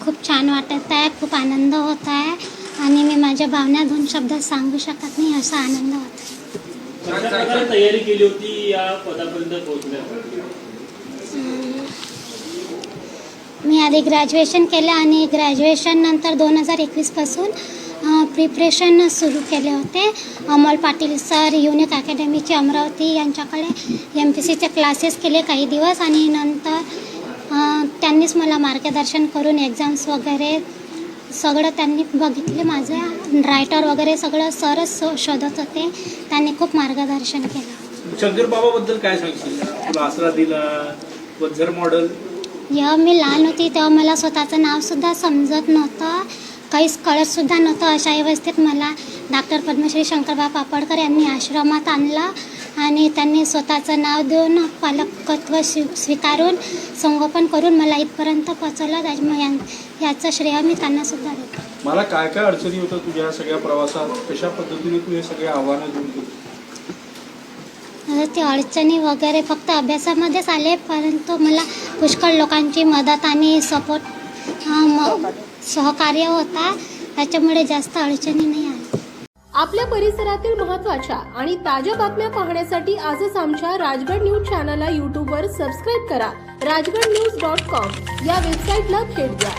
खूप छान वाटत आहे, खूप आनंद होत आहे आणि मी माझ्या भावना 2 शब्दात सांगू शकत नाही, असा आनंद होत आहे. कशा प्रकारे तयारी केली होती या पदापर्यंत पोहोचण्यासाठी? मी आधी ग्रॅज्युएशन केलं आणि ग्रॅज्युएशन नंतर 2021 पासून प्रिपरेशन सुरू केले होते. अमोल पाटील सर युनिक अकॅडमीचे अमरावती यांच्याकडे MPCचे क्लासेस केले काही दिवस आणि नंतर त्यांनीच मला मार्गदर्शन करून एक्झाम्स वगैरे सगळं त्यांनी बघितले. माझं रायटर वगैरे सगळं सरच शोधत होते, त्यांनी खूप मार्गदर्शन केलं. शंकर बाबाबद्दल काय सांगशील? तुला आसरा दिला, वंझर मॉडेल. जेव्हा मी लहान होती तेव्हा मला स्वतःचं नावसुद्धा समजत नव्हतं, काहीच कळतसुद्धा नव्हतं. अशा अवस्थेत मला डॉक्टर पद्मश्री शंकरबाबा पापडकर यांनी आश्रमात आणलं आणि त्यांनी स्वतःचं नाव देऊन पालकत्व स्वीकारून संगोपन करून मला इथपर्यंत पोचवलं. याचं श्रेय मी त्यांनासुद्धा देतो. मला काय काय अडचणी होतं तुझ्या सगळ्या प्रवासात? कशा पद्धतीने तू हे सगळे आव्हानं घेऊन गेली? ते अडचणी वगैरे फक्त अभ्यासामध्येच आले, परंतु मला पुष्कळ लोकांची मदत आणि सहकार्य होता, त्याच्यामुळे जास्त अडचणी नाही आल्या. आपल्या परिसरातील महत्त्वाच्या आणि ताज्या बातम्या पाहण्यासाठी आजच आमच्या राजगड न्यूज चॅनलला यूट्यूबवर सबस्क्राईब करा. राजगडन्यूज.com या वेबसाईटला भेट द्या.